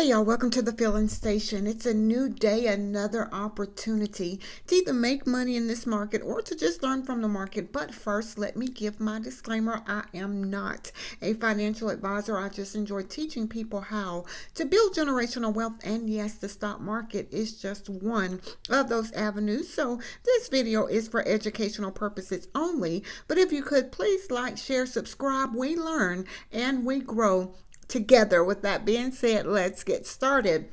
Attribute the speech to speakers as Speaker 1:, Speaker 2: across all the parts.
Speaker 1: Hey y'all, welcome to the Filling Station. It's a new day, another opportunity to either make money in this market or to just learn from the market. But first, let me give my disclaimer. I am not a financial advisor. I just enjoy teaching people how to build generational wealth. And yes, the stock market is just one of those avenues. So this video is for educational purposes only. But if you could please like, share, subscribe. We learn and we grow together. With that being said, let's get started.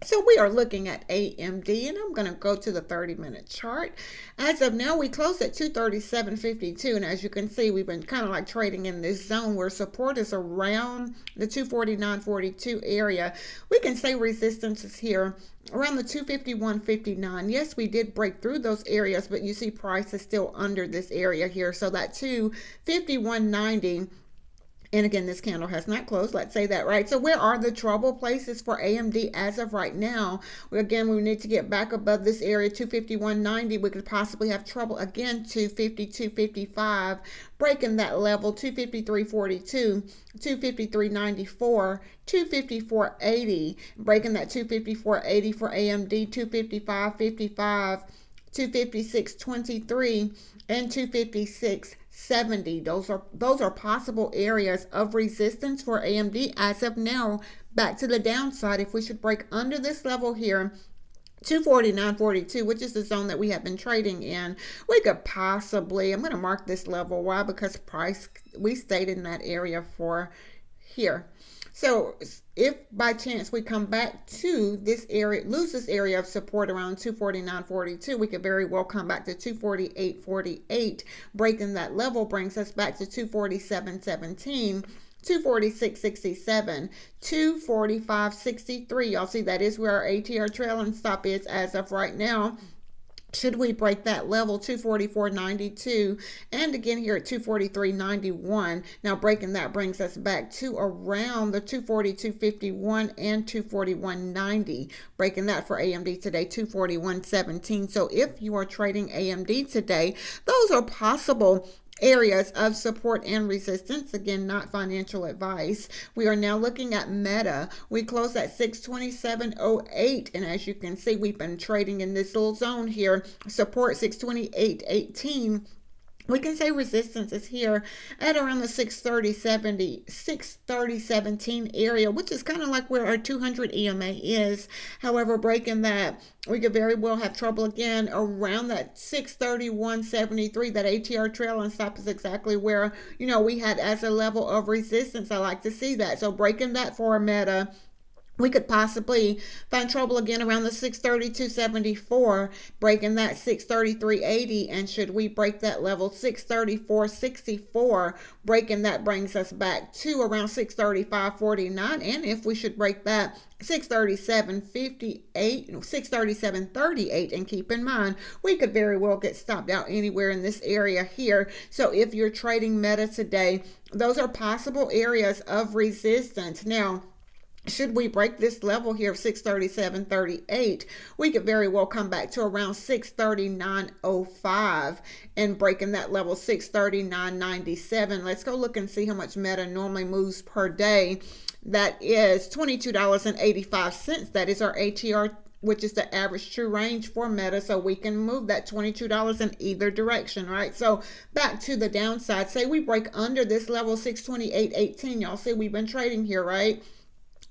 Speaker 1: So we are looking at AMD, and I'm going to go to the 30-minute chart. As of now, we closed at 237.52, and as you can see, we've been kind of like trading in this zone where support is around the 249.42 area. We can say resistance is here around the 251.59. Yes, we did break through those areas, but you see price is still under this area here. So that 251.90. And again, this candle has not closed. Let's say that, right? So where are the trouble places for AMD as of right now? Again, we need to get back above this area, 251.90. We could possibly have trouble again, 252.55, breaking that level, 253.42, 253.94, 254.80, breaking that 254.80 for AMD, 255.55, 256.23, and 256.70. Those are possible areas of resistance for AMD as of now. Back to the downside, if we should break under this level here, 249.42, which is the zone that we have been trading in, we could possibly, I'm going to mark this level. Why? Because price, we stayed in that area for here. So if by chance we come back to this area, lose this area of support around 249.42, we could very well come back to 248.48. Breaking that level brings us back to 247.17. 246.67, 245.63. Y'all see that is where our ATR trailing stop is as of right now. Should we break that level, 244.92, and again here at 243.91. Now breaking that brings us back to around the 242.51 and 241.90. Breaking that for AMD today, 241.17. So if you are trading AMD today, those are possible areas of support and resistance. Again, not financial advice. We are now looking at Meta. We closed at 627.08, and as you can see, we've been trading in this little zone here. Support 628.18. We can say resistance is here at around the 630.17 area, which is kind of like where our 200 EMA is. However, breaking that, we could very well have trouble again around that 631.73. That ATR trailing stop is exactly where, we had as a level of resistance. I like to see that. So breaking that for a Meta, we could possibly find trouble again around the 632.74, breaking that 633.80, and should we break that level, 634.64, breaking that brings us back to around 635.49, and if we should break that, 637.58, 637.38, and keep in mind, we could very well get stopped out anywhere in this area here. So if you're trading Meta today, those are possible areas of resistance. Now, should we break this level here of 637.38, we could very well come back to around 639.05 and breaking that level 639.97. Let's go look and see how much Meta normally moves per day. That is $22.85. That is our ATR, which is the average true range for Meta. So we can move that $22 in either direction, right? So back to the downside, say we break under this level 628.18. Y'all see we've been trading here, right?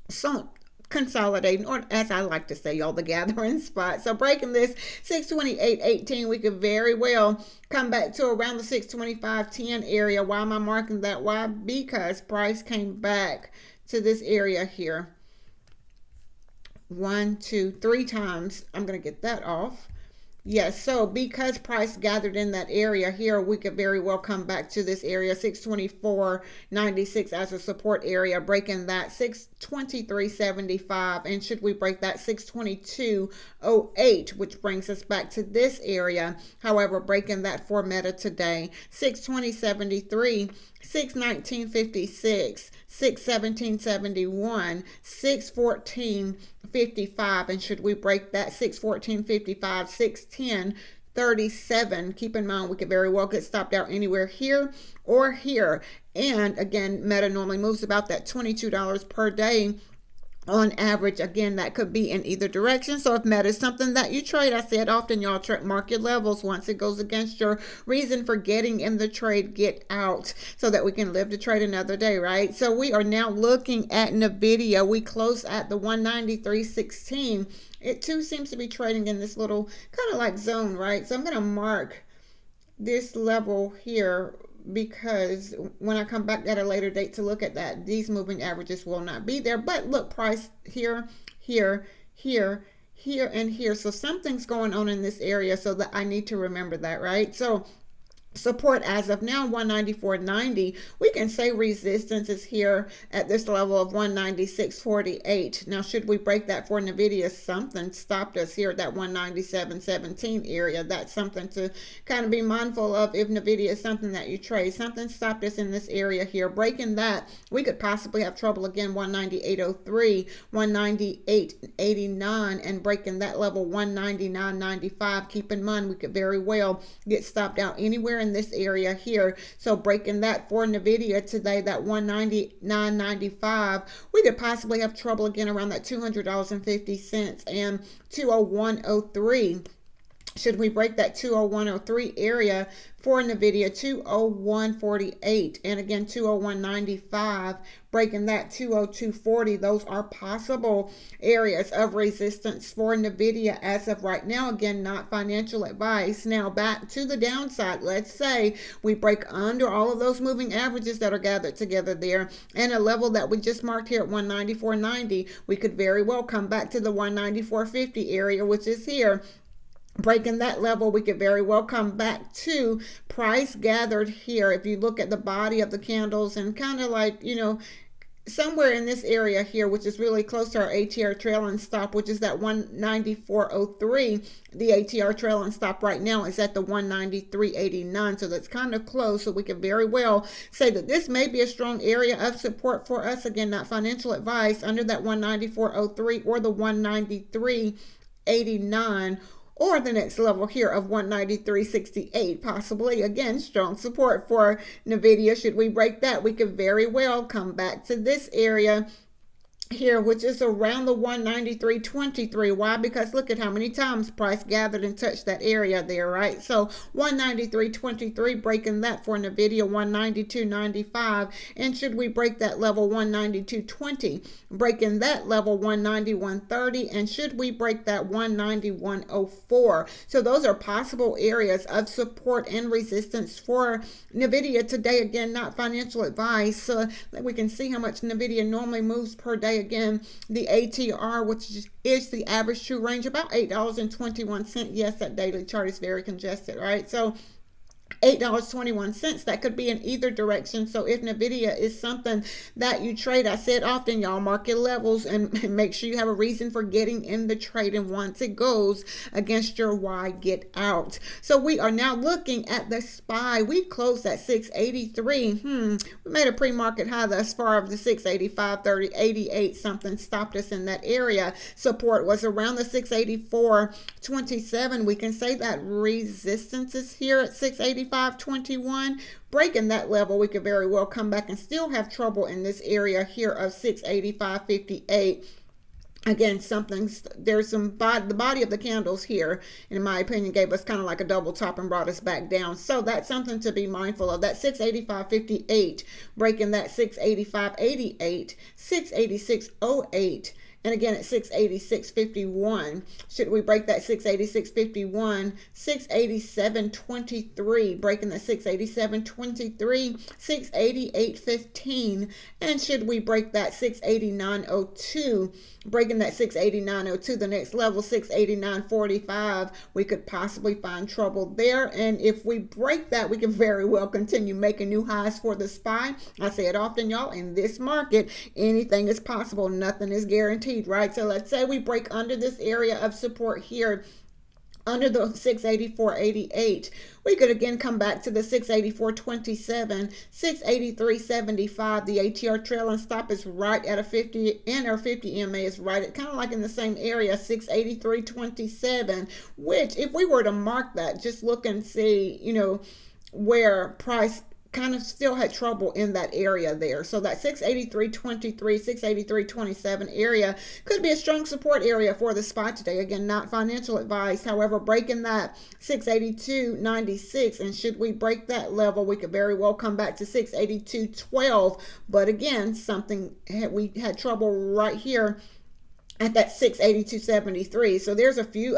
Speaker 1: So consolidating, or as I like to say, y'all, the gathering spot. So breaking this 628.18, we could very well come back to around the 625.10 area. Why am I marking that? Why? Because price came back to this area here 1, 2, 3 times. I'm going to get that off. Yes, so because price gathered in that area here, we could very well come back to this area, 624.96 as a support area, breaking that 623.75. And should we break that 622.08, which brings us back to this area, however, breaking that for Meta today, 620.73, 619.56, 617.71, 614.55, and should we break that 614.55, 610.37, keep in mind we could very well get stopped out anywhere here or here. And again, Meta normally moves about that $22 per day on average. Again, that could be in either direction. So if meta is something that you trade, I said often, y'all, mark your levels. Once it goes against your reason for getting in the trade, get out so that we can live to trade another day, right? So we are now looking at Nvidia. We closed at the 193.16. It too seems to be trading in this little kind of like zone, right? So I'm going to mark this level here, because when I come back at a later date to look at that, these moving averages will not be there. But look, price here, here, here, here, and here. So something's going on in this area, so that I need to remember that, right? So support as of now 194.90. We can say resistance is here at this level of 196.48. Now should we break that for Nvidia, something stopped us here at that 197.17 area. That's something to kind of be mindful of. If Nvidia is something that you trade, something stopped us in this area here. Breaking that, we could possibly have trouble again. 198.03, 198.89, and breaking that level 199.95. Keep in mind, we could very well get stopped out anywhere in this area here. So breaking that for Nvidia today, that 199.95, we could possibly have trouble again around that $200.50 and 201.03. Should we break that 201.03 area for Nvidia, 201.48, and again 201.95, breaking that 202.40, those are possible areas of resistance for Nvidia as of right now. Again, not financial advice. Now back to the downside. Let's say we break under all of those moving averages that are gathered together there, and a level that we just marked here at 194.90, we could very well come back to the 194.50 area, which is here. Breaking that level, we could very well come back to price gathered here. If you look at the body of the candles and kind of like, somewhere in this area here, which is really close to our ATR trailing stop, which is that 194.03. The ATR trailing stop right now is at the 193.89. So that's kind of close. So we can very well say that this may be a strong area of support for us. Again, not financial advice, under that 194.03 or the 193.89. or the next level here of 193.68, possibly. Again, strong support for Nvidia. Should we break that, we could very well come back to this area here, which is around the 193.23. Why? Because look at how many times price gathered and touched that area there, right? So 193.23, breaking that for Nvidia, 192.95. And should we break that level, 192.20, breaking that level, 191.30. And should we break that, 191.04. So those are possible areas of support and resistance for Nvidia today. Again, not financial advice. We can see how much Nvidia normally moves per day. Again, the ATR, which is the average true range, about $8.21. Yes, that daily chart is very congested, right? So $8.21, that could be in either direction. So if Nvidia is something that you trade, I said often, y'all, mark your levels and make sure you have a reason for getting in the trade, and once it goes against your why, get out. So we are now looking at the SPY. We closed at 683. We made a pre-market high thus far of the 685.88. Something stopped us in that area. Support was around the 684.27. We can say that resistance is here at 685.21. Breaking that level, we could very well come back and still have trouble in this area here of 685.58. Again, there's the body of the candles here, in my opinion, gave us kind of like a double top and brought us back down. So that's something to be mindful of. That 685.58, breaking that 685.88, 686.08. And again at 686.51. Should we break that 686.51, 687.23, breaking the 687.23, 688.15. And should we break that 689.02, breaking that 689.02, the next level 689.45, we could possibly find trouble there. And if we break that, we can very well continue making new highs for the SPY. I say it often, y'all, in this market, anything is possible. Nothing is guaranteed, right? So let's say we break under this area of support here, under the 684.88. We could again come back to the 684.27, 683.75. The ATR trailing stop is right at a 50, and our 50 EMA is right at kind of like in the same area, 683.27, which if we were to mark that, just look and see, where price kind of still had trouble in that area there. So that 683.23, 683.27 area could be a strong support area for the SPY today. Again, not financial advice. However, breaking that 682.96, and should we break that level, we could very well come back to 682.12. But again, we had trouble right here at that 682.73. So there's a few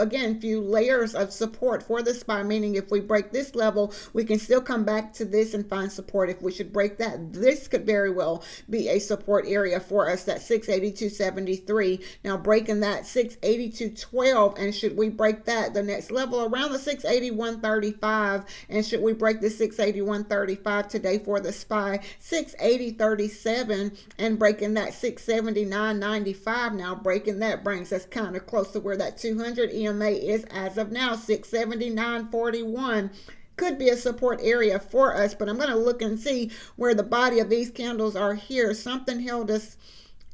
Speaker 1: layers of support for the SPY, meaning if we break this level, we can still come back to this and find support. If we should break that, this could very well be a support area for us, that 682.73. Now breaking that 682.12, and should we break that, the next level around the 681.35, and should we break the 681.35 today for the SPY, 680.37, and breaking that 679.95. Now breaking that brings us kind of close to where that 200 EMA is as of now, 679.41. Could be a support area for us, but I'm going to look and see where the body of these candles are here. Something held us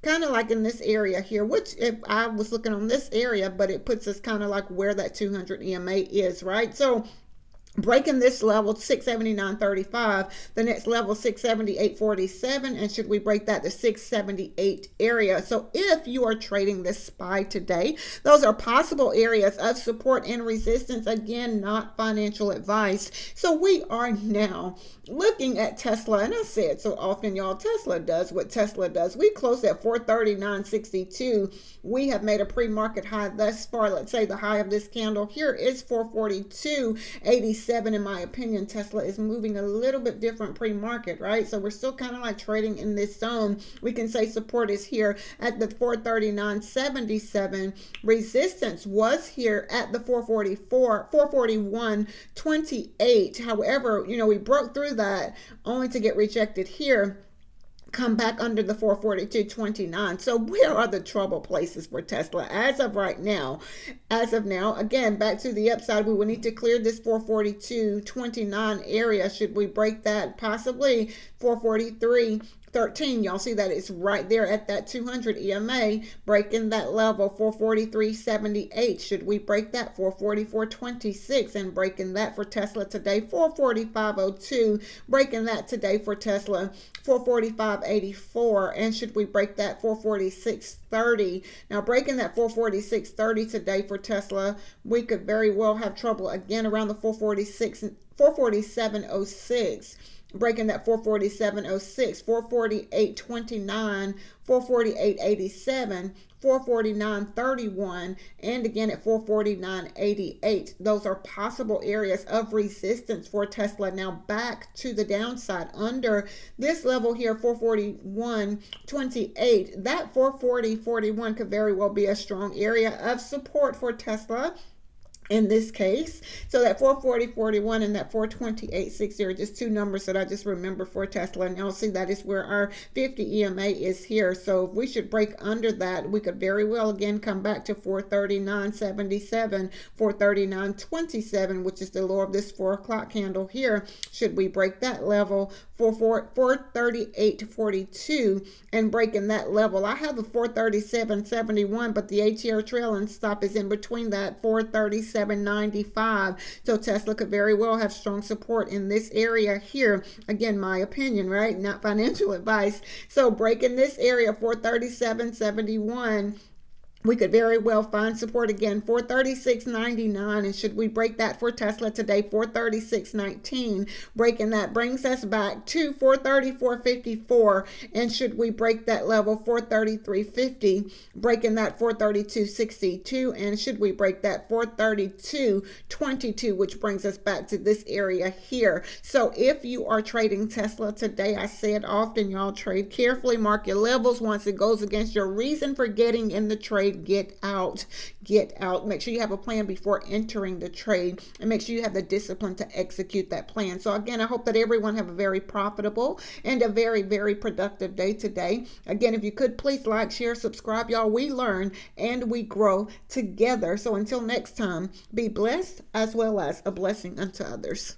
Speaker 1: kind of like in this area here, which if I was looking on this area, but it puts us kind of like where that 200 EMA is, right? So breaking this level, 679.35, the next level 678.47, and should we break that, the 678 area. So if you are trading this SPY today, those are possible areas of support and resistance. Again, not financial advice. So we are now looking at Tesla, and I say it so often, y'all, Tesla does what Tesla does. We closed at 439.62. We have made a pre-market high thus far. Let's say the high of this candle here is 442.87. In my opinion, Tesla is moving a little bit different pre-market, right? So we're still kind of like trading in this zone. We can say support is here at the 439.77. Resistance was here at the 441.28. However, we broke through that only to get rejected here, come back under the 442.29. So where are the trouble places for Tesla as of right now? As of now, again, back to the upside, we will need to clear this 442.29 area. Should we break that? Possibly 443.13. Y'all see that it's right there at that 200 EMA, breaking that level, 443.78. Should we break that? 444.26, and breaking that for Tesla today, 445.02, breaking that today for Tesla, 445.84, and should we break that, 446.30. Now breaking that 446.30 today for Tesla, we could very well have trouble again around the 447.06. Breaking that 447.06, 448.29, 448.87, 449.31, and again at 449.88. Those are possible areas of resistance for Tesla. Now back to the downside under this level here, 441.28. That 440.41 could very well be a strong area of support for Tesla in this case. So that 440.41 and that 428.60 are just two numbers that I just remember for Tesla. And you'll see that is where our 50 EMA is here. So if we should break under that, we could very well again come back to 439.77, 439.27, which is the low of this 4 o'clock candle here. Should we break that level, 438.42, and breaking that level, I have a 437.71, but the ATR trailing stop is in between that 437.95. So Tesla could very well have strong support in this area here. Again, my opinion, right? Not financial advice. So breaking this area, 437.71, we could very well find support again, 436.99, and should we break that for Tesla today, 436.19, breaking that brings us back to 434.54, and should we break that level, 433.50, breaking that 432.62, and should we break that 432.22, which brings us back to this area here. So if you are trading Tesla today, I say it often, y'all, trade carefully, mark your levels. Once it goes against your reason for getting in the trade, get out. Make sure you have a plan before entering the trade, and make sure you have the discipline to execute that plan. So again, I hope that everyone have a very profitable and a very, very productive day today. Again, if you could please like, share, subscribe, y'all. We learn and we grow together. So until next time, be blessed as well as a blessing unto others.